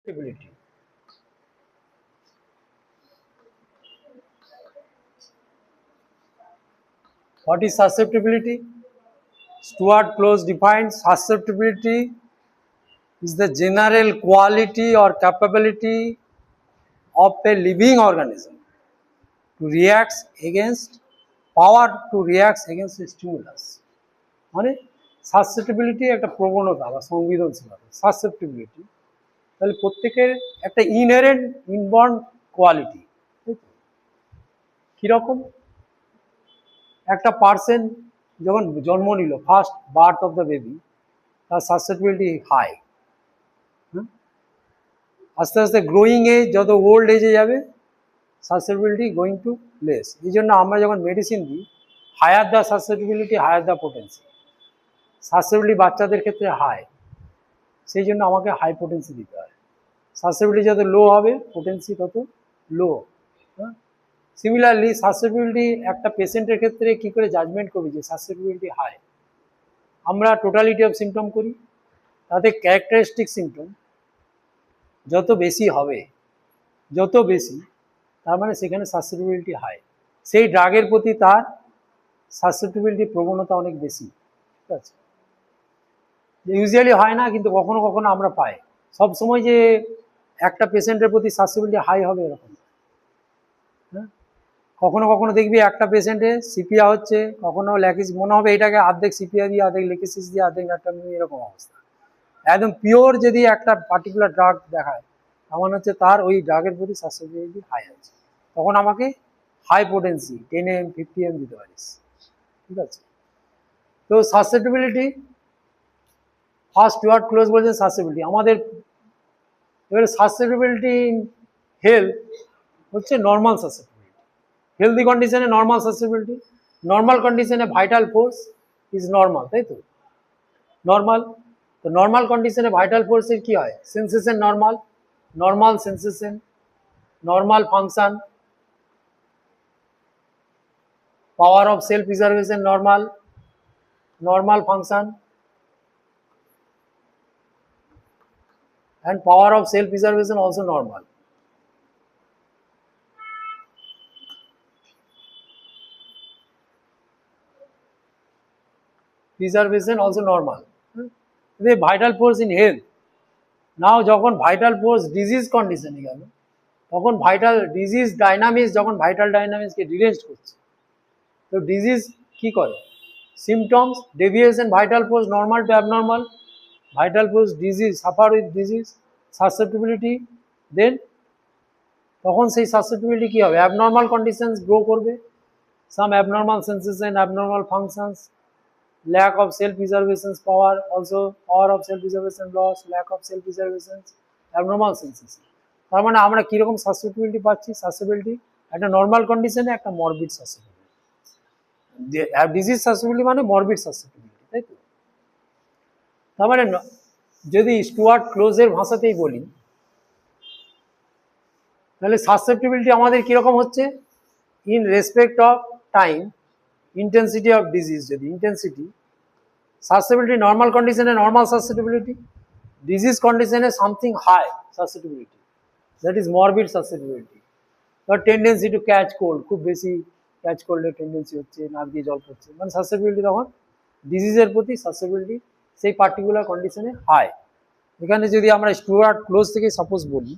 Susceptibility. What is susceptibility? Stuart Close defines susceptibility is the general quality or capability of a living organism to react against a stimulus. মানে susceptibility একটা প্রবণতা বা সংবেদনশীলতা, susceptibility তাহলে প্রত্যেকের একটা inherent inborn quality. কীরকম? একটা পার্সন যখন জন্ম নিল, first birth of the baby, তার সাসেপ্টিবিলিটি হাই। আস্তে আস্তে গ্রোয়িং এজ, যত ওল্ড এজে যাবে সাসেপ্টিবিলিটি গোয়িং টু লেস। এই জন্য আমরা যখন মেডিসিন দিই, higher the susceptibility higher the potency. Susceptibility বাচ্চাদের ক্ষেত্রে হাই, সেই জন্য আমাকে হাই পোটেন্সি দিতে হয়। সাসেপ্টিবিলিটি যত লো হবে, পোটেন্সি তত লো। সিমিলারলি সাসেপ্টিবিলিটি একটা পেশেন্টের ক্ষেত্রে কী করে জাজমেন্ট করবে যে সাসেপ্টিবিলিটি হাই? আমরা টোটালিটি অফ সিমটম করি, তাতে ক্যারেক্টারিস্টিক সিমটম যত বেশি হবে, যত বেশি, তার মানে সেখানে সাসেপ্টিবিলিটি হাই। সেই ড্রাগের প্রতি তার সাসেপ্টিবিলিটি প্রবণতা অনেক বেশি। ঠিক আছে, ইউজুয়ালি হয় না, কিন্তু কখনো কখনো আমরা পাই। সব সময় যে একটা পেশেন্টের প্রতি সাসেপ্টিবিলিটি হাই হবে এরকম। হ্যাঁ, কখনো কখনো দেখবি একটা পেশেন্টে সিপিয়া হচ্ছে, কখনো ল্যাকিস, মনে হবে এটাকে অর্ধেক সিপিয়া দিয়ে, অর্ধেক লেকিসিস দিয়ে, অর্ধেক ন্যাট্রামিন, এরকম অবস্থা। একদম পিওর যদি একটা পার্টিকুলার ড্রাগ দেখায়, এমন হচ্ছে তার ওই ড্রাগের প্রতি সাসেপ্টিবিলিটি হাই আছে, তখন আমাকে হাই পোটেন্সি 10 mg 50 mg দিতে পারিস। ঠিক আছে, তো সাসেপ্টিবিলিটি ফার্স্ট স্টুয়ার্ট ক্লোজ বলছেন সাসেপ্টিবিলিটি আমাদের। এবারে সাসেপ্টিবিলিটি ইন হেলথ হচ্ছে নর্মাল সাসেপ্টিবিলিটি। হেলদি কন্ডিশনে নর্মাল সাসেপ্টিবিলিটি, নর্মাল কন্ডিশনে ভাইটাল ফোর্স ইজ নর্মাল, তাই তো? নর্মাল, তো নর্মাল কন্ডিশনে ভাইটাল ফোর্সের কি হয়? Sensation normal, normal sensation, normal function, power of self preservation normal, normal function, and power of self preservation also normal. Preservation also normal. The vital force in health. Now যখন vital force disease condition এ গেল, তখন vital disease dynamics, যখন vital dynamics কে ডিরেঞ্জ করছে, তো disease কি করে? Symptoms, deviation, vital force normal to abnormal, vital force disease, suffer with disease, susceptibility, then তখন সেই সাসেপ্টিবিলিটি কী হবে? অ্যাবনর্মাল কন্ডিশনস গ্রো করবে, some abnormal sensation, abnormal functions, lack of self preservations power, also power of self preservation loss, lack of self preservations, abnormal sensation. তার মানে আমরা কীরকম susceptibility পাচ্ছি? Susceptibility একটা নর্মাল কন্ডিশনে একটা মরবিড সাসেপ্টিবিলিটি। ডিজিজ সাসেপ্টিবিলিটি মানে মরবিড সাসেপ্টিবিলিটি, তাই তো? তার মানে যদি স্টুয়ার্ট ক্লোজের ভাষাতেই বলি, তাহলে সাসেপ্টিবিলিটি আমাদের কীরকম হচ্ছে? In respect of time, intensity of disease, যদি ইন্টেন্সিটি, সাসেপ্টিবিলিটি নর্মাল কন্ডিশনে নর্মাল সাসেপ্টিবিলিটি, ডিজিজ কন্ডিশনে something high susceptibility, that is morbid susceptibility. বা টেন্ডেন্সি টু ক্যাচ কোল্ড, খুব বেশি ক্যাচ কোল্ডের টেন্ডেন্সি হচ্ছে, নাক দিয়ে জল পড়ছে, মানে সাসেপ্টিবিলিটি তখন ডিজিজের প্রতি সাসেপ্টিবিলিটি সেই পার্টিকুলার কন্ডিশনে হাই। এখানে যদি আমরা স্টুয়ার্ট ক্লোজ থেকে সাপোজ বলি,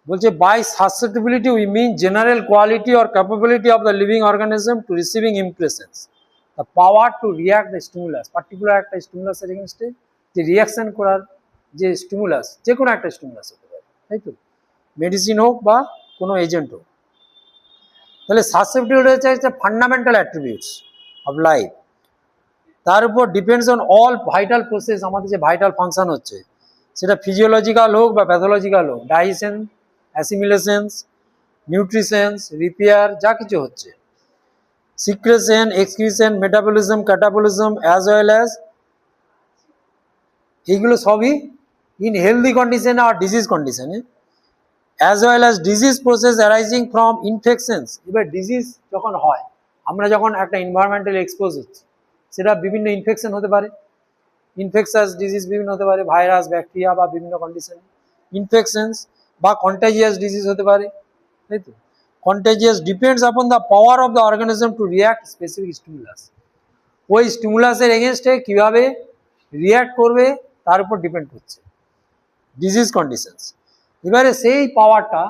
বলছে by susceptibility we mean general quality or capability of the living organism to receiving impressions, the power to react the stimulus, particular একটা স্টিমুলাসের এগেনস্টে যে রিয়াকশান করার যে স্টিমুলাস, যে কোনো একটা স্টিমুলাস হতে পারে, তাই তো? মেডিসিন হোক বা কোনো এজেন্ট হোক। তাহলে সাসেপ্টিবিলিটি হচ্ছে ফান্ডামেন্টাল অ্যাট্রিবিউটস অফ লাইফ, তার উপর depends on all vital process, আমাদের যে ভাইটাল ফাংশন হচ্ছে, সেটা ফিজিওলজিক্যাল হোক বা প্যাথোলজিক্যাল হোক, ডাইজেশন, অ্যাসিমিলেশনস, নিউট্রিশনস, রিপেয়ার, যা কিছু হচ্ছে, secretion, excretion, metabolism, catabolism, as well as, এইগুলো সবই ইন হেলদি কন্ডিশনে আর ডিজিজ কন্ডিশনে, as well as disease process arising from infections. এবার ডিজিজ যখন হয়, আমরা যখন একটা এনভায়রনমেন্টাল এক্সপোজ হচ্ছি, সেটা বিভিন্ন ইনফেকশন হতে পারে, ইনফেকশাস ডিজিজ বিভিন্ন হতে পারে, ভাইরাস, ব্যাকটেরিয়া বা বিভিন্ন কন্ডিশন। ইনফেকশনস বা কন্টাজিয়াস ডিজিজ হতে পারে, তাই তো। Contagious depends upon the power of the organism to react specific stimulus. ওই স্টিমুলাসের এগেনস্টে কীভাবে রিয়াক্ট করবে তার উপর ডিপেন্ড করছে ডিজিজ কন্ডিশনস। এবারে সেই পাওয়ারটা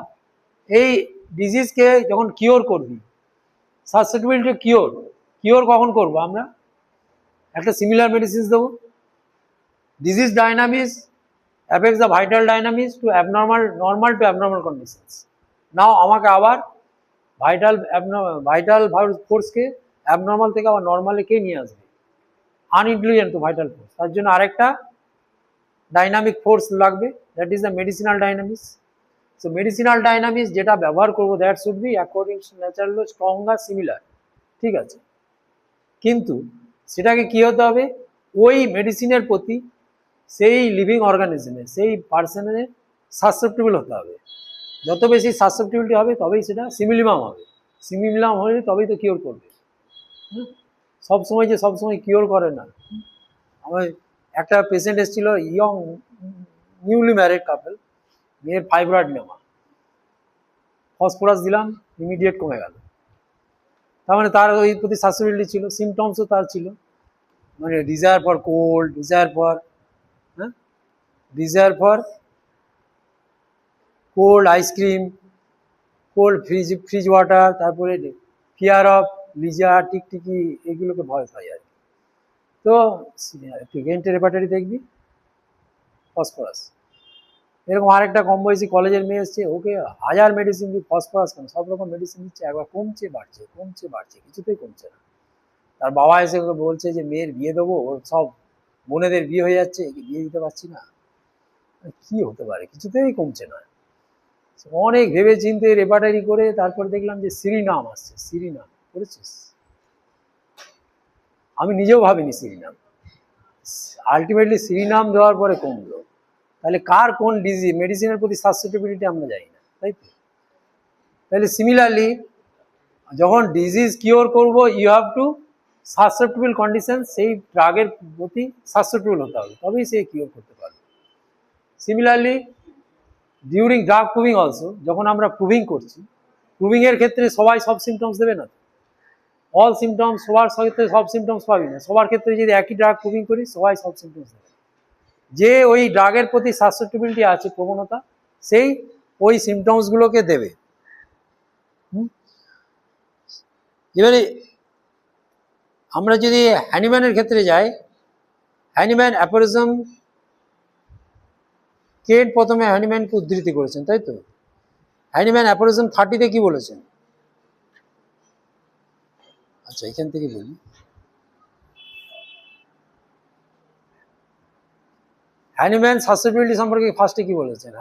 এই ডিজিজকে যখন কিওর করবি, সাসেপ্টিবিলিটি কিওর কখন করবো আমরা? একটা সিমিলার মেডিসিনস দেবো। Disease dynamics affects the vital dynamics to normal to abnormal conditions. Now আমাকে আবার ভাইটাল ফোর্সকে অ্যাবনর্মাল থেকে আবার নর্মালে কে নিয়ে আসবে? Unintelligent to vital force. তার জন্য আরেকটা ডাইনামিক ফোর্স লাগবে, that is the medicinal dynamics. So medicinal dynamics যেটা ব্যবহার করবো that should be according to natural law, stronger, similar, ঠিক আছে। কিন্তু সেটাকে কি হতে হবে? ওই মেডিসিনের প্রতি সেই লিভিং অর্গানিজমের, সেই পার্সনের সাসেপ্টেবল হতে হবে। যত বেশি সাসেপ্টেবিলিটি হবে তবেই সেটা সিমিলিমাম হবে। সিমিলিমাম হলে তবেই তো কিওর করবে। সবসময় কিওর করে না। আমার একটা পেশেন্ট এসেছিল, ইয়ং নিউলি ম্যারিড কাপল, মেয়ের ফাইব্রয়েড নেওয়া, ফসফরাস দিলাম, ইমিডিয়েট কমে গেল। তার মানে তার ওই প্রতি সাসেপ্টেবিলিটি ছিল, সিমটমসও তার ছিল, মানে desire for cold, desire for cold ice cream, cold fridge water, তারপরে ফিয়ার অফ লিজার, টিকটিকি, এগুলোকে ভয় পাই আর কি। তো একটু হেপাটাইটিস দেখবি, ফসফরাস। এরকম আরেকটা কম বয়সী কলেজের মেয়ে এসছে, ওকে 1000 মেডিসিন দিই, ফসফরাস কেন, সব রকম মেডিসিন দিচ্ছে, একবার কমছে বাড়ছে, কিছুতেই কমছে না। তার বাবা এসে ওকে বলছে যে মেয়ের বিয়ে দেবো, ওর সব বোনেদের বিয়ে হয়ে যাচ্ছে, বিয়ে দিতে পারছি না। কি হতে পারে, কিছুতেই কমছে না। অনেক ভেবে চিন্তে রেপাটারি করে তারপর দেখলাম যে সিরিনাম আসছে। সিরিনাম করেছিস? আমি নিজেও ভাবিনি সিরিনাম। আলটিমেটলি সিরিনাম দেওয়ার পরে কমলো। তাহলে কার কোন ডিজিজ, মেডিসিনের প্রতি সাসেপ্টেবিলিটি আমরা জানি না, তাই তো। তাহলে সিমিলারলি যখন ডিজিজ কিওর করবো, you have to susceptible condition, সেই ড্রাগের প্রতি সাসেপ্টেবল হতে হবে, তবেই সে কিওর করতে পারবে। Similarly during drug proving also, যখন আমরা প্রুভিং করছি, প্রুভিংয়ের ক্ষেত্রে সবাই সব সিমটমস দেবে না। অল সিমটমস সবার ক্ষেত্রে সব সিমটমস পাবি না। সবার ক্ষেত্রে যদি একই ড্রাগ প্রুভিং করি, সবাই সব সিমটমস দেবে। যে ওই ড্রাগের প্রতি সাসেপ্টেবিলিটি আছে, প্রবণতা, সেই ওই সিমটমসগুলোকে দেবে। এবারে আমরা যদি হ্যানিম্যানের ক্ষেত্রে যাই, হ্যানিম্যান অ্যাপোরিজম, কেট প্রথমে হ্যানিম্যানকে উদ্ধৃতি করেছেন, তাই তো। হ্যানিম্যান অ্যাপোরিজম 30-তে কি বলেছেন? আচ্ছা, এখান থেকে বলি। হ্যানিম্যান সাসেপ্টেবিলিটি সম্পর্কে ফার্স্টে কি বলেছেন?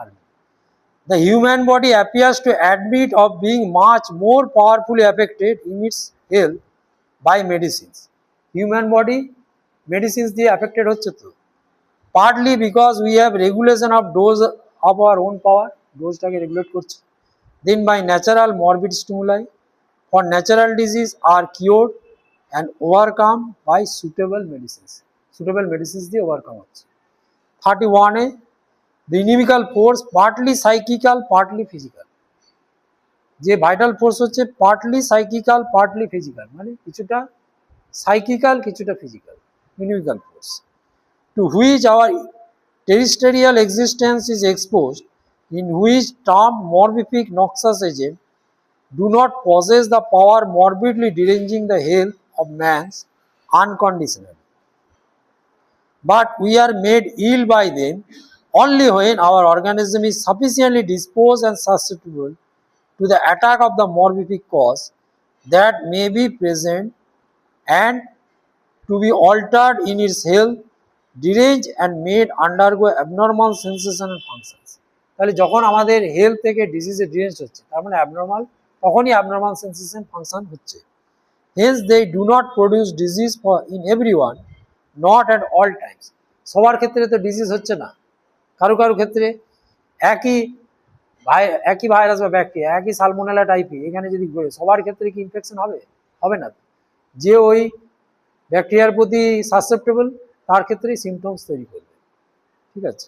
The human body appears to admit of being much more powerfully affected in its health by medicines. Human body medicines দিয়ে affected হচ্ছে তো, partly because we have regulation of dose of our own power, ডোজটাকে regulate করছে, then by natural morbid stimuli for natural disease are cured and overcome by suitable medicines দিয়ে overcome হচ্ছে। 31-এ the inimical force partly psychical partly physical, যে vital force হচ্ছে partly সাইকিক্যাল partly physical, মানে কিছুটা সাইকিক্যাল কিছুটা physical, inimical force to which our terrestrial existence is exposed, in which term morbific noxious agent do not possess the power morbidly deranging the health of man's unconditionally, but we are made ill by them only when our organism is sufficiently disposed and susceptible to the attack of the morbific cause that may be present and to be altered in its health, deranged and made undergo abnormal sensation and functions. তাহলে যখন আমাদের health থেকে ডিজিজে ডিরেঞ্জ হচ্ছে, তার মানে abnormal, তখনই abnormal sensation function হচ্ছে। Hence they do not produce disease for in everyone, not at all times. সবার ক্ষেত্রে তো ডিজিজ হচ্ছে না, কারো ক্ষেত্রে একই ভাইরাস বা ব্যাকটেরিয়া, একই সালমোনেলা টাইপি, এখানে যদি সবার ক্ষেত্রে কি ইনফেকশন হবে? হবে না। যে ওই ব্যাকটেরিয়ার প্রতি সাসেপ্টেবল, তার ক্ষেত্রেই সিমটমস তৈরি করবে। ঠিক আছে,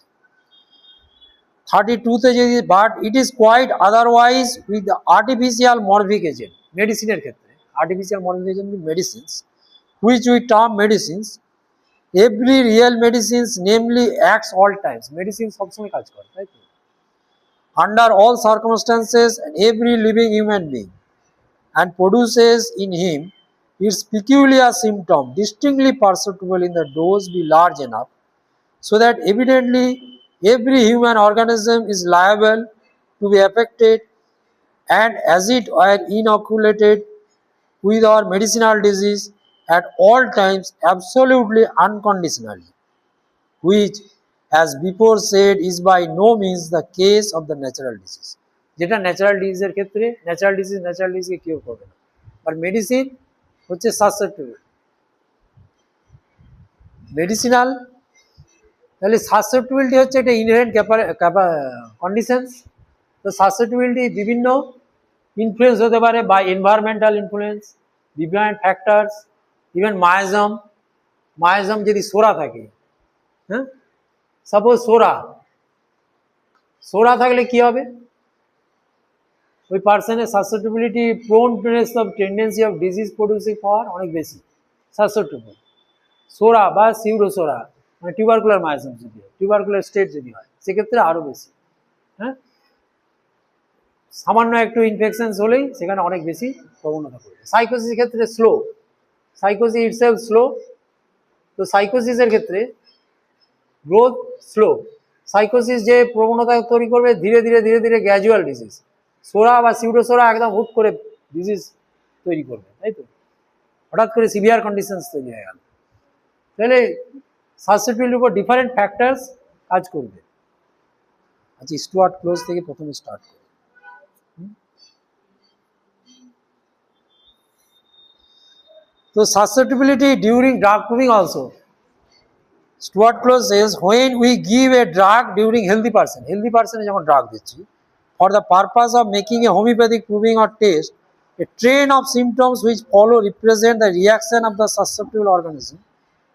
32তে যদি but it is quite otherwise with artificial morphic agent, মেডিসিনের ক্ষেত্রে artificial morphic agent medicines which we term medicines, every real medicines namely acts all times, medicine সবসময় কাজ করে, তাই তো, under all circumstances and every living human being, and produces in him its peculiar symptom distinctly perceptible in the dose be large enough so that evidently every human organism is liable to be affected, and as it were inoculated with our medicinal disease at all times absolutely unconditionally, which as before said is by no means the case of the natural disease. যেটা natural ডিজিজের ক্ষেত্রে natural ডিজিজকে cure করবে না, আর medicine হচ্ছে susceptible medicinal, তাহলে সাসেপ্টেবিলিটি হচ্ছে একটা inherent conditions. তো সাসেপ্টেবিলিটি বিভিন্ন ইনফ্লুয়েন্স হতে পারে বাই এনভায়রনমেন্টাল ইনফ্লুয়েন্স, বিভিন্ন ফ্যাক্টরস, ইভেন মায়াজম যদি সোরা থাকে, হ্যাঁ, সাপোজ সোরা থাকলে কি হবে, ওই পার্সনের susceptibility proneness of tendency of disease producing power অনেক বেশি সাসেপ্টেবল। সোরা বা সিউডোসোরা মানে টিউবারকুলার মায়াজম যদি হয়, টিউবারকুলার স্টেট যদি হয় সেক্ষেত্রে আরও বেশি, হ্যাঁ, সামান্য একটু ইনফেকশনস হলেই সেখানে অনেক বেশি প্রবণতা করবে। সাইকোসিসের ক্ষেত্রে স্লো, সাইকোসিস ইটসেলফ স্লো, তো সাইকোসিসের ক্ষেত্রে গ্রোথ স্লো, সাইকোসিস যে প্রবণতা তৈরি করবে ধীরে ধীরে গ্র্যাজুয়াল ডিজিজ, সোরা বা সিউডোসোরা একদম হুট করে ডিজিজ তৈরি করবে, তাই তো, হঠাৎ করে সিভিয়ার কন্ডিশনস তৈরি হয়ে গেল। তাহলে সাসেপ্টেবিলিটির উপর ডিফারেন্ট ফ্যাক্টরস কাজ করবে। আচ্ছা, স্টুয়ার্ট ক্লোজ থেকে প্রথমে স্টার্ট করি। তো susceptibility during drug proving also, Stuart Close says when we give a drug during healthy পার্সনে যখন ড্রাগ দিচ্ছি for the purpose of making a homeopathic proving or test, a train of symptoms which follow represent the reaction of the susceptible organism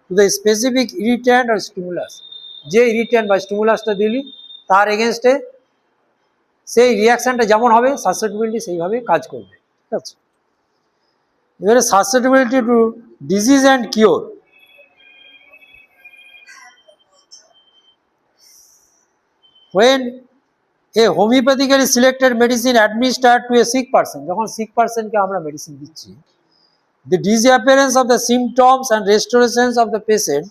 to the specific irritant or stimulus. যে irritant বা স্টিমুলাসটা দিলি তার এগেনস্টে সেই রিয়াকশানটা যেমন হবে সাসেপ্টেবিলিটি সেইভাবে কাজ করবে। ঠিক আছে, এবারে susceptibility to disease and cure. when a homeopathically selected medicine administered to a sick person, যখন sick person কে আমরা মেডিসিন দিচ্ছি, the disappearance of the symptoms and restorations of the patient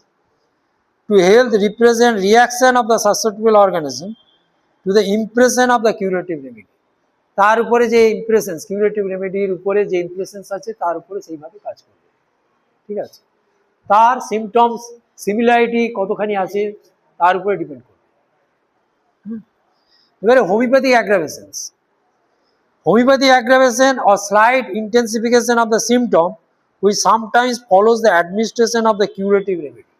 to health represent reaction of the susceptible organism to the impression of the curative remedy. তার উপরে যে impressions, curative রেমেডির উপরে যে impressions আছে তার উপরে সেইভাবে কাজ করবে। ঠিক আছে, তার সিমটমস সিমিলারিটি কতখানি আছে তার উপরে ডিপেন্ড করবে। এবারে homeopathic aggravation or slight intensification of the symptom which sometimes follows the administration of the curative remedy.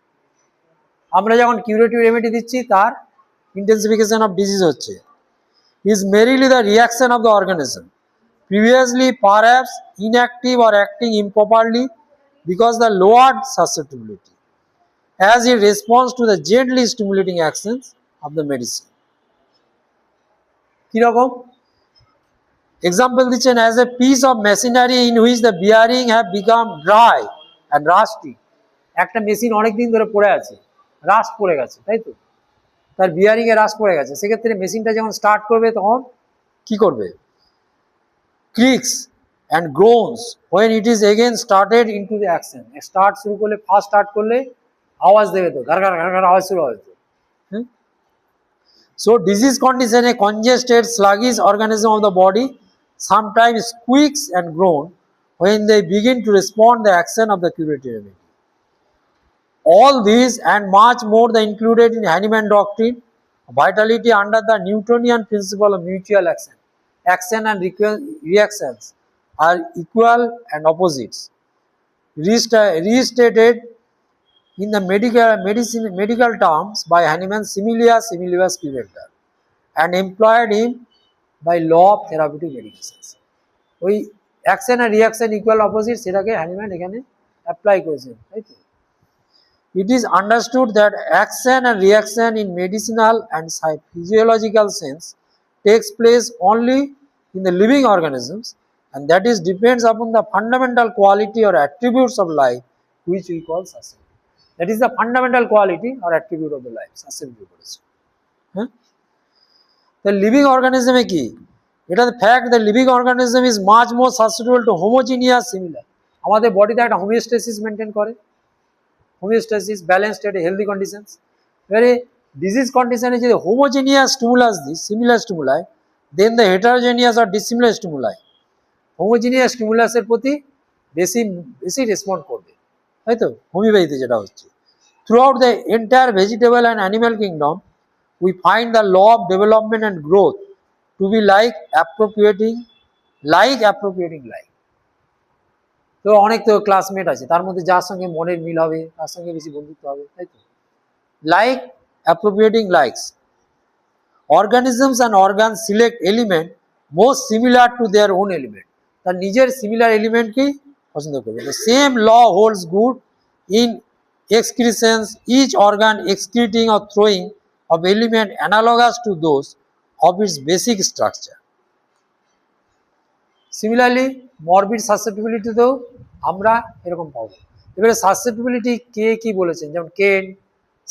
আমরা যখন কিউরেটিভ রেমেডি দিচ্ছি তার ইন্টেন্সিফিকেশন অফ ডিজিজ হচ্ছে, is merely the reaction of the organism previously perhaps inactive or acting improperly because the lowered susceptibility as it responds to the gently stimulating actions of the medicine. কিরকম example দিচ্ছেন, as a piece of machinery in which the bearing have become dry and rusty, একটা machine অনেকদিন ধরে পড়ে আছে, rushed পড়ে গেছে, তাই তো, তার বিয়ারিংয়ে রাস্ট পড়ে গেছে, সেক্ষেত্রে মেশিনটা যখন স্টার্ট করবে তখন কি করবে, creaks and groans when it is again started into the action, start শুরু করলে ফার্স্ট স্টার্ট করলে আওয়াজ দেবে তো, ঘাড় ঘাড় আওয়াজ শুরু হবে তো। So disease condition, a congested sluggish organism of the body sometimes squeaks and groan when they begin to respond the action of the curative remedy. All these and much more are included in Hahnemann doctrine, vitality under the Newtonian principle of mutual action. Action and reactions are equal and opposites. Restated in the medical terms by Hahnemann similia similibus curenta and employed in by law of therapeutic medications. ওই action আর reaction equal opposite সেটাকে Hahnemann এখানে apply করেছেন, তাই তো। It is understood that action and reaction in medicinal and physiological sense takes place only in the living organisms, and that is depends upon the fundamental quality or attributes of life which we call susceptibility. That is the fundamental quality or attribute of the life, susceptibility. হ্যাঁ? The living organism এ কি? It is the fact that living organism is much more susceptible to homogeneous similar. আমাদের বডিতে একটা homeostasis maintain করে, homeostasis balance state healthy conditions. এবারে disease কন্ডিশনে যদি homogeneous stimulus দিই, similar stimuli, then the heterogeneous আর ডিসিমিলার স্টিমুলাই হোমোজেনিয়াস স্টিমুলাসের প্রতি বেশি বেশি রেসপন্ড করবে, তাই তো হোমিওপ্যাথিতে যেটা হচ্ছে। Through out the entire vegetable and animal kingdom we find the law of development and growth to be like appropriating like. তো অনেক তো ক্লাসমেট আছে, তার মধ্যে যার সঙ্গে মনের মিল হবে তার সঙ্গে বেশি বন্ধুত্ব হবে, তাই তো। Like appropriating likes, organisms and organ select element most similar to their own element, তার নিজের সিমিলার এলিমেন্টকেই পছন্দ করবে। The same law holds good in excretions, each organ excreting or throwing of element analogous to those of its basic structure. Similarly, morbid susceptibility তেও আমরা এরকম পাবো। এবারে সাসেপ্টিবিলিটি কে কি বলেছেন, যেমন কেন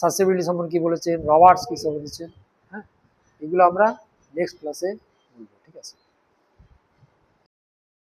সাসেপ্টিবিলিটি সম্পর্কে কি বলেছেন, রবার্টস কি বলেছেন, হ্যাঁ, এগুলো আমরা নেক্সট ক্লাসে বলবো, ঠিক আছে।